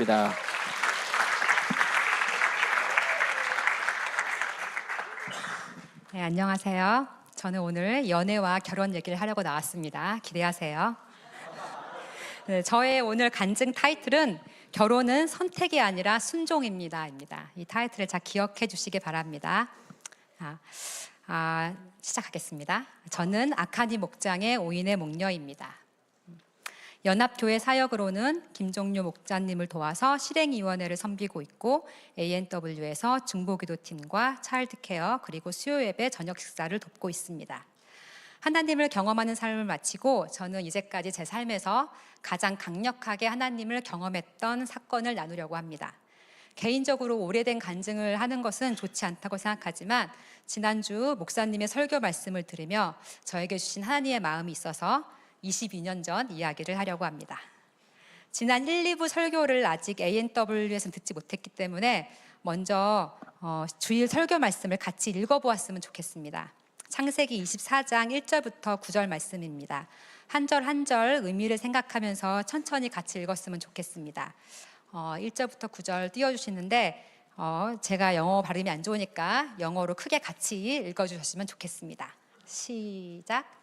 감사합니다. 네, 안녕하세요. 저는 오늘 연애와 결혼 얘기를 하려고 나왔습니다. 기대하세요. 네, 저의 오늘 간증 타이틀은 결혼은 선택이 아니라 순종입니다. 이 타이틀을 잘 기억해 주시기 바랍니다. 시작하겠습니다. 저는 아카니 목장의 5인의 목녀입니다. 연합교회 사역으로는 김종료 목자님을 도와서 실행위원회를 섬기고 있고 ANW에서 중보기도팀과 차일드케어 그리고 수요예배 저녁 식사를 돕고 있습니다. 하나님을 경험하는 삶을 마치고 저는 이제까지 제 삶에서 가장 강력하게 하나님을 경험했던 사건을 나누려고 합니다. 개인적으로 오래된 간증을 하는 것은 좋지 않다고 생각하지만 지난주 목사님의 설교 말씀을 들으며 저에게 주신 하나님의 마음이 있어서 22년 전 이야기를 하려고 합니다. 지난 1, 2부 설교를 아직 ANW에서는 듣지 못했기 때문에 먼저 주일 설교 말씀을 같이 읽어보았으면 좋겠습니다. 창세기 24장 1절부터 9절 말씀입니다. 한 절 한 절 의미를 생각하면서 천천히 같이 읽었으면 좋겠습니다. 1절부터 9절 띄워주시는데 제가 영어 발음이 안 좋으니까 영어로 크게 같이 읽어주셨으면 좋겠습니다. 시작.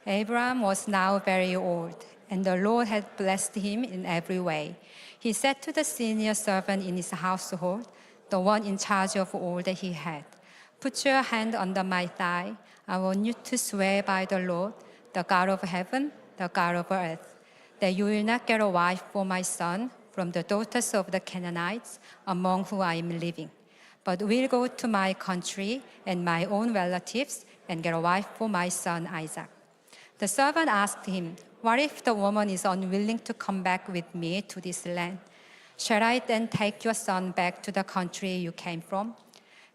Abraham was now very old, and the Lord had blessed him in every way. He said to the senior servant in his household, the one in charge of all that he had, "Put your hand under my thigh. I want you to swear by the Lord, the God of heaven, the God of earth, that you will not get a wife for my son from the daughters of the Canaanites among whom I am living, but will go to my country and my own relatives and get a wife for my son Isaac." The servant asked him, "What if the woman is unwilling to come back with me to this land? Shall I then take your son back to the country you came from?"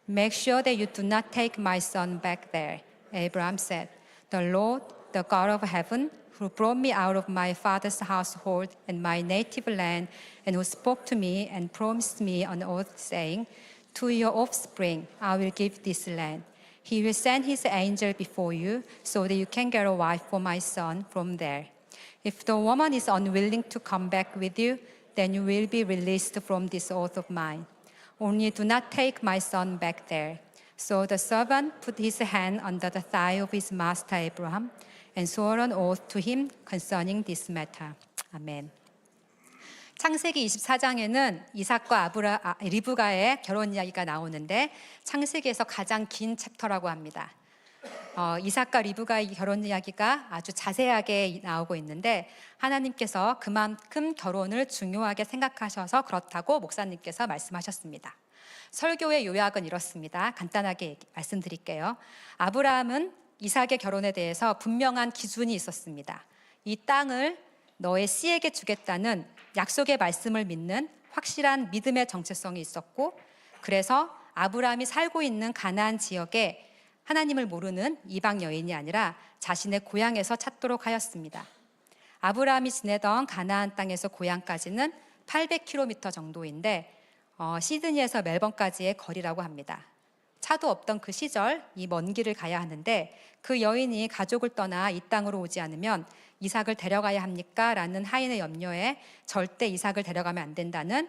"Make sure that you do not take my son back there," Abraham said. "The Lord, the God of heaven, who brought me out of my father's household and my native land, and who spoke to me and promised me an oath, saying, 'To your offspring I will give this land.' He will send his angel before you so that you can get a wife for my son from there. If the woman is unwilling to come back with you, then you will be released from this oath of mine. Only do not take my son back there." So the servant put his hand under the thigh of his master Abraham and swore an oath to him concerning this matter. 아멘. 창세기 24장에는 이삭과 리브가의 결혼 이야기가 나오는데 창세기에서 가장 긴 챕터라고 합니다. 이삭과 리브가의 결혼 이야기가 아주 자세하게 나오고 있는데 하나님께서 그만큼 결혼을 중요하게 생각하셔서 그렇다고 목사님께서 말씀하셨습니다. 설교의 요약은 이렇습니다. 간단하게 말씀드릴게요. 아브라함은 이삭의 결혼에 대해서 분명한 기준이 있었습니다. 이 땅을 너의 씨에게 주겠다는 약속의 말씀을 믿는 확실한 믿음의 정체성이 있었고, 그래서 아브라함이 살고 있는 가나안 지역에 하나님을 모르는 이방 여인이 아니라 자신의 고향에서 찾도록 하였습니다. 아브라함이 지내던 가나안 땅에서 고향까지는 800km 정도인데 시드니에서 멜번까지의 거리라고 합니다. 차도 없던 그 시절 이 먼 길을 가야 하는데 그 여인이 가족을 떠나 이 땅으로 오지 않으면 이삭을 데려가야 합니까? 라는 하인의 염려에 절대 이삭을 데려가면 안 된다는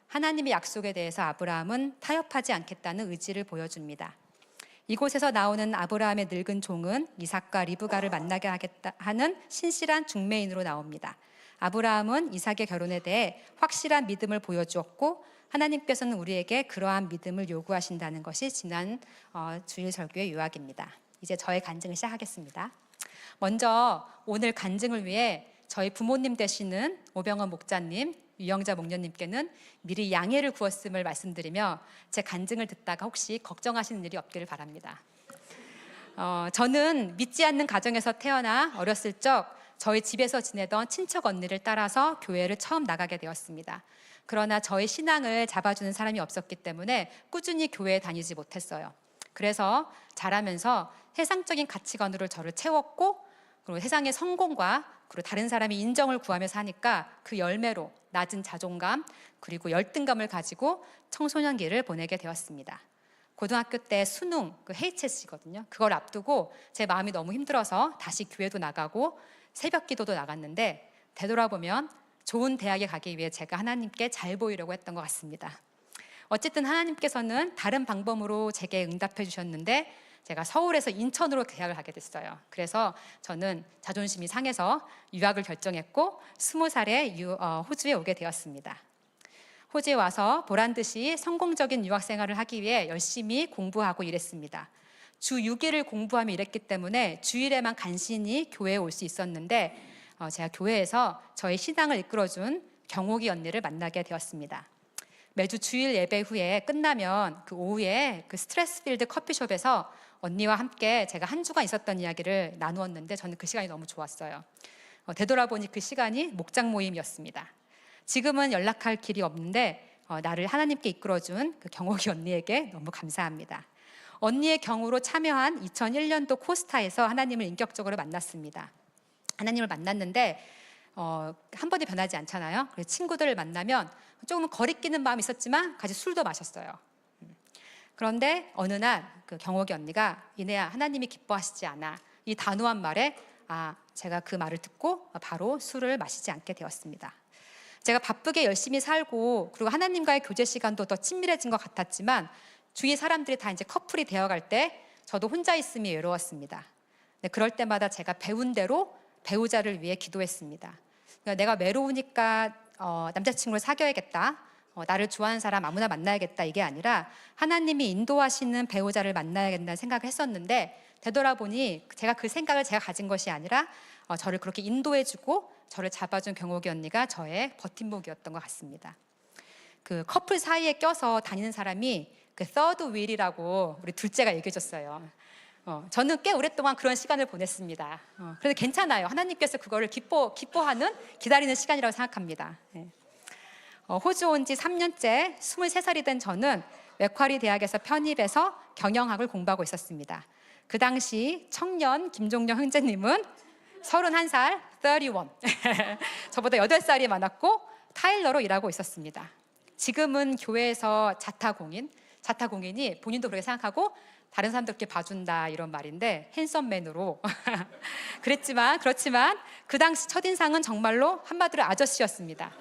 하나님의 약속에 대해서 아브라함은 타협하지 않겠다는 의지를 보여줍니다. 이곳에서 나오는 아브라함의 늙은 종은 이삭과 리브가를 만나게 하겠다 하는 신실한 중매인으로 나옵니다. 아브라함은 이삭의 결혼에 대해 확실한 믿음을 보여주었고 하나님께서는 우리에게 그러한 믿음을 요구하신다는 것이 지난 주일 설교의 요약입니다. 이제 저의 간증을 시작하겠습니다. 먼저 오늘 간증을 위해 저희 부모님 되시는 오병헌 목자님, 유영자 목녀님께는 미리 양해를 구했음을 말씀드리며 제 간증을 듣다가 혹시 걱정하시는 일이 없기를 바랍니다. 저는 믿지 않는 가정에서 태어나 어렸을 적 저희 집에서 지내던 친척 언니를 따라서 교회를 처음 나가게 되었습니다. 그러나 저의 신앙을 잡아주는 사람이 없었기 때문에 꾸준히 교회에 다니지 못했어요. 그래서 자라면서 세상적인 가치관으로 저를 채웠고, 그리고 세상의 성공과 그리고 다른 사람이 인정을 구하며 사니까 그 열매로 낮은 자존감 그리고 열등감을 가지고 청소년기를 보내게 되었습니다. 고등학교 때 수능, HSC거든요. 그걸 앞두고 제 마음이 너무 힘들어서 다시 교회도 나가고 새벽 기도도 나갔는데 되돌아보면 좋은 대학에 가기 위해 제가 하나님께 잘 보이려고 했던 것 같습니다. 어쨌든 하나님께서는 다른 방법으로 제게 응답해 주셨는데 제가 서울에서 인천으로 대학을 가게 됐어요. 그래서 저는 자존심이 상해서 유학을 결정했고 20살에 호주에 오게 되었습니다. 호주에 와서 보란 듯이 성공적인 유학 생활을 하기 위해 열심히 공부하고 일했습니다. 주 6일을 공부하며 일했기 때문에 주일에만 간신히 교회에 올 수 있었는데 제가 교회에서 저의 신앙을 이끌어준 경옥이 언니를 만나게 되었습니다. 매주 주일 예배 후에 끝나면 그 오후에 그 스트레스필드 커피숍에서 언니와 함께 제가 한 주간 있었던 이야기를 나누었는데 저는 그 시간이 너무 좋았어요. 되돌아보니 그 시간이 목장 모임이었습니다. 지금은 연락할 길이 없는데 나를 하나님께 이끌어준 그 경옥이 언니에게 너무 감사합니다. 언니의 경우로 참여한 2001년도 코스타에서 하나님을 인격적으로 만났습니다. 하나님을 만났는데 한 번에 변하지 않잖아요. 그래서 친구들을 만나면 조금 거리끼는 마음이 있었지만 같이 술도 마셨어요. 그런데 어느 날 그 경옥이 언니가 이내야 하나님이 기뻐하시지 않아, 이 단호한 말에 제가 그 말을 듣고 바로 술을 마시지 않게 되었습니다. 제가 바쁘게 열심히 살고 그리고 하나님과의 교제 시간도 더 친밀해진 것 같았지만 주위 사람들이 다 이제 커플이 되어갈 때 저도 혼자 있음이 외로웠습니다. 그럴 때마다 제가 배운 대로 배우자를 위해 기도했습니다. 그러니까 내가 외로우니까 남자친구를 사귀어야겠다, 나를 좋아하는 사람 아무나 만나야겠다, 이게 아니라 하나님이 인도하시는 배우자를 만나야겠다는 생각을 했었는데 되돌아보니 제가 그 생각을 제가 가진 것이 아니라 저를 그렇게 인도해주고 저를 잡아준 경옥이 언니가 저의 버팀목이었던 것 같습니다. 그 커플 사이에 껴서 다니는 사람이 그 third wheel이라고 우리 둘째가 얘기해줬어요. 저는 꽤 오랫동안 그런 시간을 보냈습니다. 그래서 괜찮아요. 하나님께서 그거를 기뻐하는, 기다리는 시간이라고 생각합니다. 호주 온 지 3년째 23살이 된 저는 맥쿼리 대학에서 편입해서 경영학을 공부하고 있었습니다. 그 당시 청년 김종려 형제님은 31살, 31. 저보다 8살이 많았고 타일러로 일하고 있었습니다. 지금은 교회에서 자타공인이 본인도 그렇게 생각하고 다른 사람들께 봐준다 이런 말인데 핸섬맨으로 그렇지만 그 당시 첫인상은 정말로 한마디로 아저씨였습니다.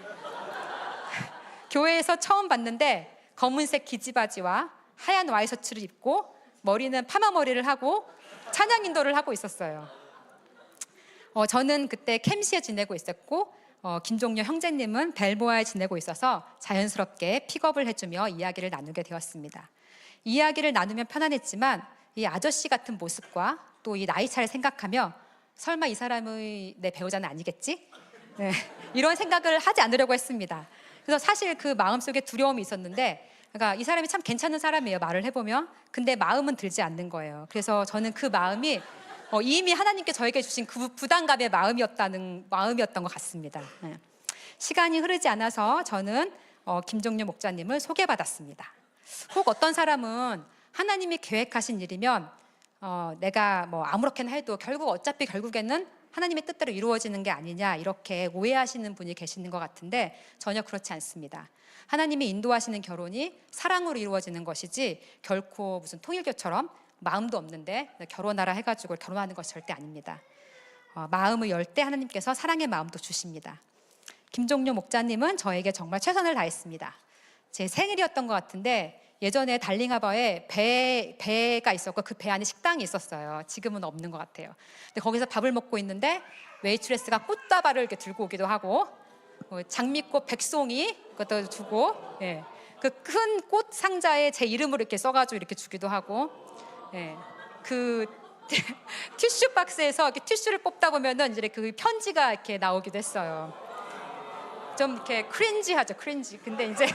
교회에서 처음 봤는데 검은색 기지바지와 하얀 와이셔츠를 입고 머리는 파마 머리를 하고 찬양 인도를 하고 있었어요. 저는 그때 캠시에 지내고 있었고 김종려 형제님은 벨모아에 지내고 있어서 자연스럽게 픽업을 해주며 이야기를 나누게 되었습니다. 이야기를 나누면 편안했지만 이 아저씨 같은 모습과 또 이 나이 차를 생각하며 설마 이 사람의 내 배우자는 아니겠지? 네, 이런 생각을 하지 않으려고 했습니다. 그래서 사실 그 마음속에 두려움이 있었는데 그러니까 이 사람이 참 괜찮은 사람이에요, 말을 해보면. 근데 마음은 들지 않는 거예요. 그래서 저는 그 마음이 이미 하나님께 저에게 주신 그 부담감의 마음이었던 것 같습니다. 네. 시간이 흐르지 않아서 저는 김종려 목자님을 소개받았습니다. 혹 어떤 사람은 하나님이 계획하신 일이면 내가 뭐 아무렇게나 해도 결국에는 하나님의 뜻대로 이루어지는 게 아니냐 이렇게 오해하시는 분이 계시는 것 같은데 전혀 그렇지 않습니다. 하나님이 인도하시는 결혼이 사랑으로 이루어지는 것이지 결코 무슨 통일교처럼 마음도 없는데 결혼하라 해가지고 결혼하는 것이 절대 아닙니다. 마음을 열 때 하나님께서 사랑의 마음도 주십니다. 김종료 목자님은 저에게 정말 최선을 다했습니다. 제 생일이었던 것 같은데 예전에 달링하버에 배가 있었고 그 배 안에 식당이 있었어요. 지금은 없는 것 같아요. 근데 거기서 밥을 먹고 있는데 웨이트레스가 꽃다발을 이렇게 들고 오기도 하고 장미꽃 백송이 그것도 주고 그 큰 꽃 상자에 제 이름으로 이렇게 써가지고 이렇게 주기도 하고 그 티슈 박스에서 이렇게 티슈를 뽑다 보면은 이제 그 편지가 이렇게 나오기도 했어요. 좀 이렇게 크린지하죠, 크린지. 근데 이제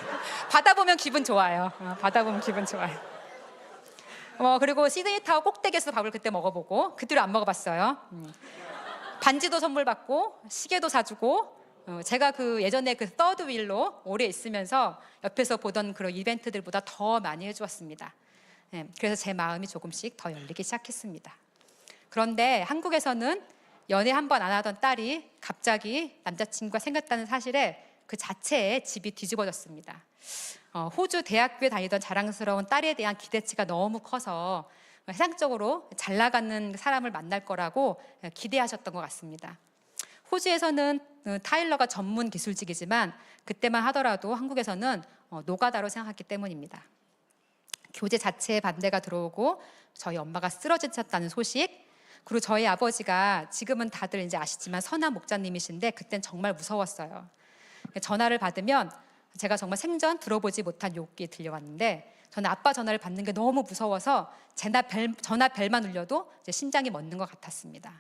받아보면 기분 좋아요. 그리고 시드니 타워 꼭대기에서 밥을 그때 먹어보고 그 뒤로 안 먹어봤어요. 반지도 선물 받고 시계도 사주고 제가 그 예전에 그 서드 윌로 오래 있으면서 옆에서 보던 그런 이벤트들보다 더 많이 해주었습니다. 그래서 제 마음이 조금씩 더 열리기 시작했습니다. 그런데 한국에서는 연애 한 번 안 하던 딸이 갑자기 남자친구가 생겼다는 사실에 그 자체에 집이 뒤집어졌습니다. 호주 대학교에 다니던 자랑스러운 딸에 대한 기대치가 너무 커서 세상적으로 잘 나가는 사람을 만날 거라고 기대하셨던 것 같습니다. 호주에서는 타일러가 전문 기술직이지만 그때만 하더라도 한국에서는 노가다로 생각했기 때문입니다. 교제 자체에 반대가 들어오고 저희 엄마가 쓰러지셨다는 소식, 그리고 저희 아버지가 지금은 다들 이제 아시지만 선한 목자님이신데 그땐 정말 무서웠어요. 전화를 받으면 제가 정말 생전 들어보지 못한 욕이 들려왔는데 저는 아빠 전화를 받는 게 너무 무서워서 전화 벨만 울려도 이제 심장이 멎는 것 같았습니다.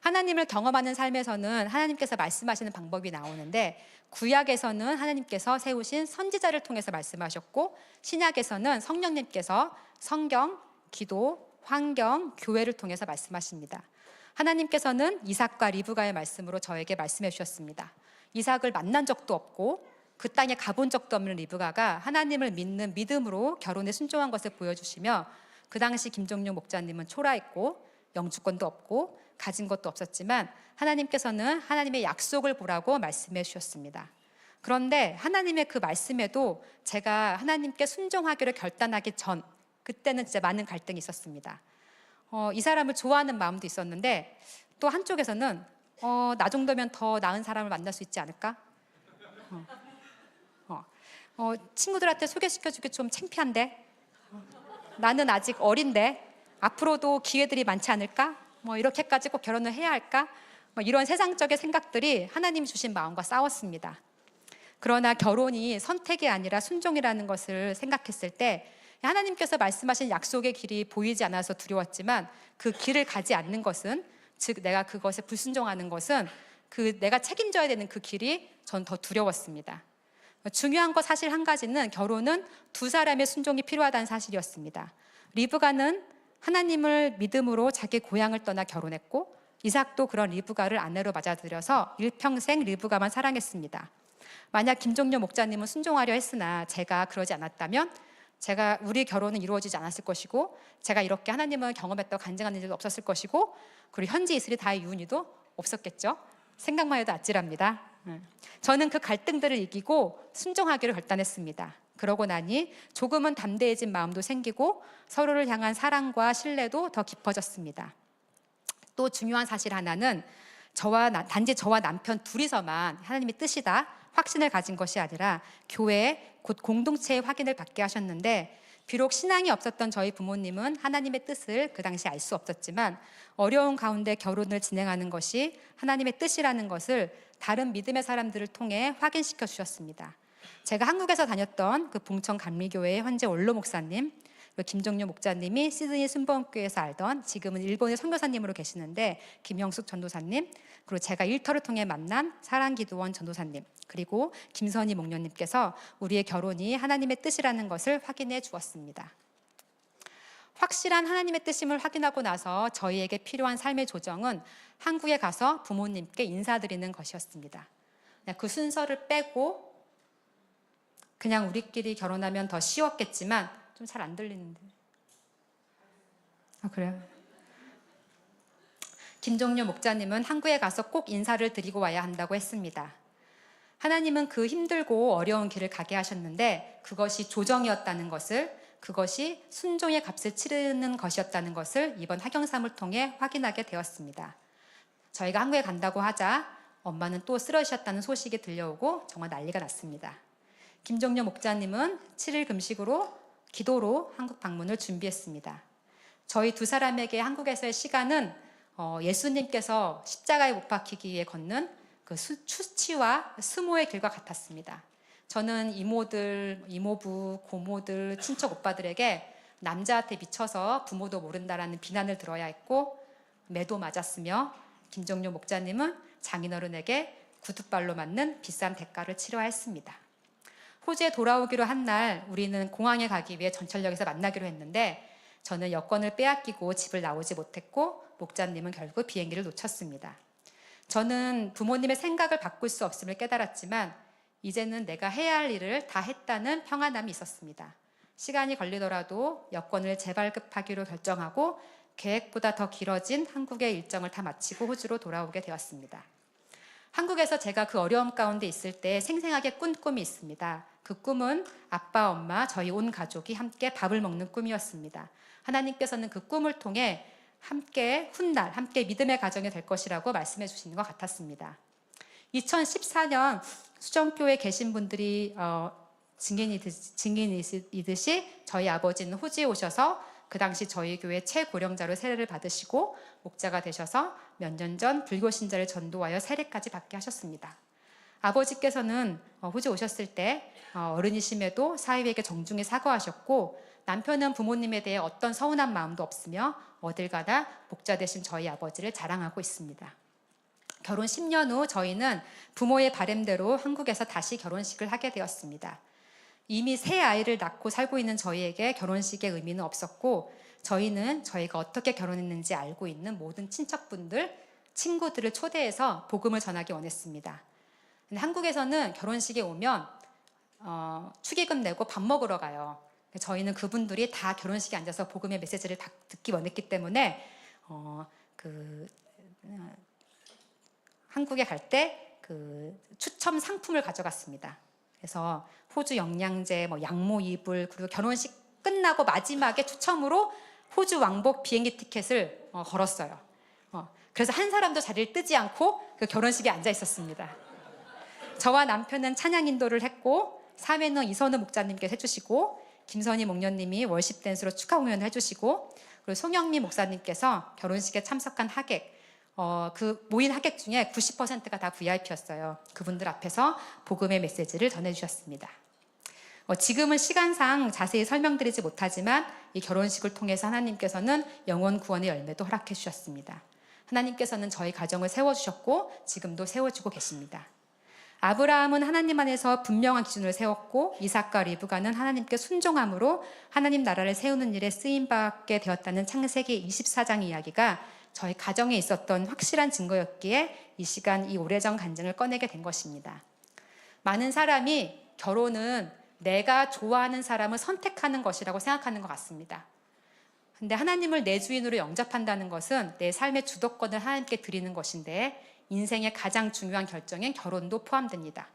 하나님을 경험하는 삶에서는 하나님께서 말씀하시는 방법이 나오는데 구약에서는 하나님께서 세우신 선지자를 통해서 말씀하셨고 신약에서는 성령님께서 성경, 기도, 환경, 교회를 통해서 말씀하십니다. 하나님께서는 이삭과 리브가의 말씀으로 저에게 말씀해 주셨습니다. 이삭을 만난 적도 없고 그 땅에 가본 적도 없는 리브가가 하나님을 믿는 믿음으로 결혼에 순종한 것을 보여주시며 그 당시 김종룡 목자님은 초라했고 영주권도 없고 가진 것도 없었지만 하나님께서는 하나님의 약속을 보라고 말씀해 주셨습니다. 그런데 하나님의 그 말씀에도 제가 하나님께 순종하기로 결단하기 전 그때는 진짜 많은 갈등이 있었습니다. 이 사람을 좋아하는 마음도 있었는데 또 한쪽에서는 나 정도면 더 나은 사람을 만날 수 있지 않을까? 친구들한테 소개시켜주기 좀 창피한데 나는 아직 어린데 앞으로도 기회들이 많지 않을까? 이렇게까지 꼭 결혼을 해야 할까? 이런 세상적인 생각들이 하나님이 주신 마음과 싸웠습니다. 그러나 결혼이 선택이 아니라 순종이라는 것을 생각했을 때 하나님께서 말씀하신 약속의 길이 보이지 않아서 두려웠지만 그 길을 가지 않는 것은, 즉 내가 그것에 불순종하는 것은 내가 책임져야 되는 그 길이 전 더 두려웠습니다. 중요한 것 사실 한 가지는 결혼은 두 사람의 순종이 필요하다는 사실이었습니다. 리브가는 하나님을 믿음으로 자기 고향을 떠나 결혼했고 이삭도 그런 리브가를 아내로 맞아들여서 일평생 리브가만 사랑했습니다. 만약 김종료 목자님은 순종하려 했으나 제가 그러지 않았다면 우리 결혼은 이루어지지 않았을 것이고 제가 이렇게 하나님을 경험했다고 간증하는 일도 없었을 것이고 그리고 현지 이스라엘 다의 유언도 없었겠죠. 생각만 해도 아찔합니다. 저는 그 갈등들을 이기고 순종하기로 결단했습니다. 그러고 나니 조금은 담대해진 마음도 생기고 서로를 향한 사랑과 신뢰도 더 깊어졌습니다. 또 중요한 사실 하나는 단지 저와 남편 둘이서만 하나님의 뜻이다 확신을 가진 것이 아니라 교회 곧 공동체의 확인을 받게 하셨는데 비록 신앙이 없었던 저희 부모님은 하나님의 뜻을 그 당시 알 수 없었지만 어려운 가운데 결혼을 진행하는 것이 하나님의 뜻이라는 것을 다른 믿음의 사람들을 통해 확인시켜 주셨습니다. 제가 한국에서 다녔던 그 봉천 감리교회의 현재 원로 목사님, 김종료 목자님이 시드니 순복음교회에서 알던 지금은 일본의 선교사님으로 계시는데 김영숙 전도사님, 그리고 제가 일터를 통해 만난 사랑기도원 전도사님, 그리고 김선희 목녀님께서 우리의 결혼이 하나님의 뜻이라는 것을 확인해 주었습니다. 확실한 하나님의 뜻임을 확인하고 나서 저희에게 필요한 삶의 조정은 한국에 가서 부모님께 인사드리는 것이었습니다. 그 순서를 빼고 그냥 우리끼리 결혼하면 더 쉬웠겠지만 좀 잘 안 들리는데. 그래요? 김종료 목자님은 한국에 가서 꼭 인사를 드리고 와야 한다고 했습니다. 하나님은 그 힘들고 어려운 길을 가게 하셨는데 그것이 조정이었다는 것을, 그것이 순종의 값을 치르는 것이었다는 것을 이번 하경삼을 통해 확인하게 되었습니다. 저희가 한국에 간다고 하자 엄마는 또 쓰러지셨다는 소식이 들려오고 정말 난리가 났습니다. 김종료 목자님은 7일 금식으로 기도로 한국 방문을 준비했습니다. 저희 두 사람에게 한국에서의 시간은 예수님께서 십자가에 못 박히기 위해 걷는 그 수치와 수모의 길과 같았습니다. 저는 이모들, 이모부, 고모들, 친척 오빠들에게 남자한테 미쳐서 부모도 모른다라는 비난을 들어야 했고 매도 맞았으며 김종료 목자님은 장인어른에게 구두발로 맞는 비싼 대가를 치러야 했습니다. 호주에 돌아오기로 한 날 우리는 공항에 가기 위해 전철역에서 만나기로 했는데 저는 여권을 빼앗기고 집을 나오지 못했고 목자님은 결국 비행기를 놓쳤습니다. 저는 부모님의 생각을 바꿀 수 없음을 깨달았지만 이제는 내가 해야 할 일을 다 했다는 평안함이 있었습니다. 시간이 걸리더라도 여권을 재발급하기로 결정하고 계획보다 더 길어진 한국의 일정을 다 마치고 호주로 돌아오게 되었습니다. 한국에서 제가 그 어려움 가운데 있을 때 생생하게 꾼 꿈이 있습니다. 그 꿈은 아빠, 엄마, 저희 온 가족이 함께 밥을 먹는 꿈이었습니다. 하나님께서는 그 꿈을 통해 함께 훗날 함께 믿음의 가정이 될 것이라고 말씀해 주시는 것 같았습니다. 2014년 수정교회 계신 분들이 증인이듯이 저희 아버지는 호주에 오셔서 그 당시 저희 교회 최고령자로 세례를 받으시고 목자가 되셔서 몇 년 전 불교 신자를 전도하여 세례까지 받게 하셨습니다. 아버지께서는 호주 오셨을 때 어른이심에도 사위에게 정중히 사과하셨고, 남편은 부모님에 대해 어떤 서운한 마음도 없으며 어딜 가나 목자 되신 저희 아버지를 자랑하고 있습니다. 결혼 10년 후 저희는 부모의 바람대로 한국에서 다시 결혼식을 하게 되었습니다. 이미 새 아이를 낳고 살고 있는 저희에게 결혼식의 의미는 없었고, 저희는 저희가 어떻게 결혼했는지 알고 있는 모든 친척분들, 친구들을 초대해서 복음을 전하기 원했습니다. 근데 한국에서는 결혼식에 오면 축의금 내고 밥 먹으러 가요. 저희는 그분들이 다 결혼식에 앉아서 복음의 메시지를 듣기 원했기 때문에 한국에 갈 때 그 추첨 상품을 가져갔습니다. 그래서 호주 영양제, 양모 이불, 그리고 결혼식 끝나고 마지막에 추첨으로 호주 왕복 비행기 티켓을 걸었어요. 그래서 한 사람도 자리를 뜨지 않고 그 결혼식에 앉아 있었습니다. 저와 남편은 찬양 인도를 했고, 사회는 이선우 목사님께서 해주시고, 김선희 목녀님이 월십 댄스로 축하 공연을 해주시고, 그리고 송영미 목사님께서 결혼식에 참석한 하객, 그 모인 하객 중에 90%가 다 VIP였어요. 그분들 앞에서 복음의 메시지를 전해주셨습니다. 지금은 시간상 자세히 설명드리지 못하지만 이 결혼식을 통해서 하나님께서는 영혼 구원의 열매도 허락해 주셨습니다. 하나님께서는 저희 가정을 세워주셨고 지금도 세워주고 계십니다. 아브라함은 하나님 안에서 분명한 기준을 세웠고, 이삭과 리브가는 하나님께 순종함으로 하나님 나라를 세우는 일에 쓰임받게 되었다는 창세기 24장 이야기가 저희 가정에 있었던 확실한 증거였기에 이 시간 이 오래전 간증을 꺼내게 된 것입니다. 많은 사람이 결혼은 내가 좋아하는 사람을 선택하는 것이라고 생각하는 것 같습니다. 근데 하나님을 내 주인으로 영접한다는 것은 내 삶의 주도권을 하나님께 드리는 것인데, 인생의 가장 중요한 결정엔 결혼도 포함됩니다.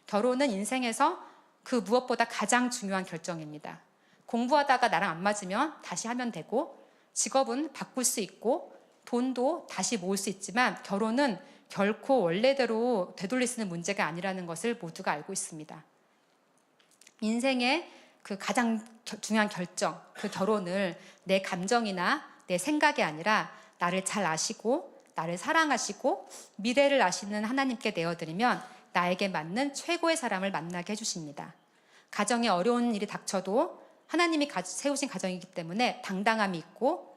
결혼은 인생에서 그 무엇보다 가장 중요한 결정입니다. 공부하다가 나랑 안 맞으면 다시 하면 되고, 직업은 바꿀 수 있고, 돈도 다시 모을 수 있지만 결혼은 결코 원래대로 되돌릴 수 있는 문제가 아니라는 것을 모두가 알고 있습니다. 인생의 그 가장 중요한 결정, 그 결혼을 내 감정이나 내 생각이 아니라 나를 잘 아시고 나를 사랑하시고 미래를 아시는 하나님께 내어드리면 나에게 맞는 최고의 사람을 만나게 해주십니다. 가정에 어려운 일이 닥쳐도 하나님이 세우신 가정이기 때문에 당당함이 있고,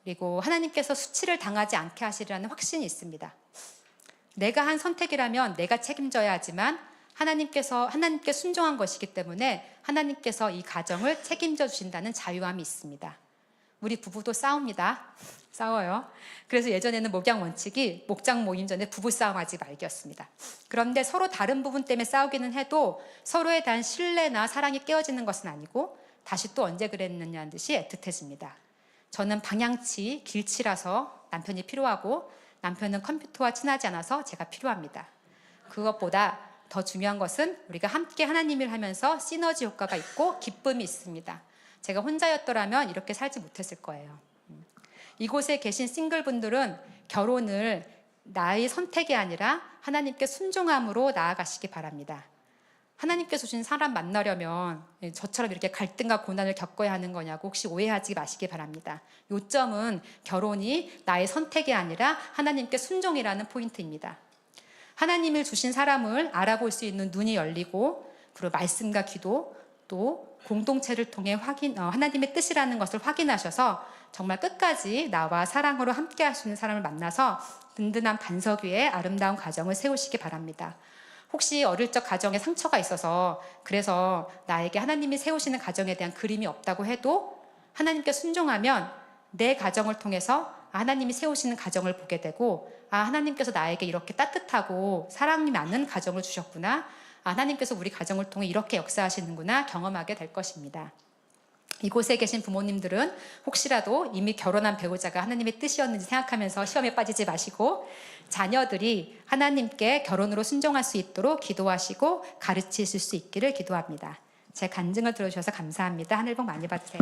그리고 하나님께서 수치를 당하지 않게 하시리라는 확신이 있습니다. 내가 한 선택이라면 내가 책임져야 하지만 하나님께 순종한 것이기 때문에 하나님께서 이 가정을 책임져 주신다는 자유함이 있습니다. 우리 부부도 싸웁니다. 싸워요. 그래서 예전에는 목양 원칙이 목장 모임 전에 부부싸움하지 말기였습니다. 그런데 서로 다른 부분 때문에 싸우기는 해도 서로에 대한 신뢰나 사랑이 깨어지는 것은 아니고 다시 또 언제 그랬느냐는 듯이 애틋해집니다. 저는 방향치, 길치라서 남편이 필요하고, 남편은 컴퓨터와 친하지 않아서 제가 필요합니다. 그것보다 더 중요한 것은 우리가 함께 하나님 일 하면서 시너지 효과가 있고 기쁨이 있습니다. 제가 혼자였더라면 이렇게 살지 못했을 거예요. 이곳에 계신 싱글분들은 결혼을 나의 선택이 아니라 하나님께 순종함으로 나아가시기 바랍니다. 하나님께서 주신 사람 만나려면 저처럼 이렇게 갈등과 고난을 겪어야 하는 거냐고 혹시 오해하지 마시기 바랍니다. 요점은 결혼이 나의 선택이 아니라 하나님께 순종이라는 포인트입니다. 하나님을 주신 사람을 알아볼 수 있는 눈이 열리고, 그리고 말씀과 기도, 또 공동체를 통해 하나님의 뜻이라는 것을 확인하셔서 정말 끝까지 나와 사랑으로 함께 할 수 있는 사람을 만나서 든든한 반석 위에 아름다운 가정을 세우시기 바랍니다. 혹시 어릴 적 가정에 상처가 있어서 그래서 나에게 하나님이 세우시는 가정에 대한 그림이 없다고 해도 하나님께 순종하면 내 가정을 통해서 하나님이 세우시는 가정을 보게 되고, 하나님께서 나에게 이렇게 따뜻하고 사랑이 많은 가정을 주셨구나, 하나님께서 우리 가정을 통해 이렇게 역사하시는구나 경험하게 될 것입니다. 이곳에 계신 부모님들은 혹시라도 이미 결혼한 배우자가 하나님의 뜻이었는지 생각하면서 시험에 빠지지 마시고, 자녀들이 하나님께 결혼으로 순종할 수 있도록 기도하시고 가르치실 수 있기를 기도합니다. 제 간증을 들어주셔서 감사합니다. 하늘 복 많이 받으세요.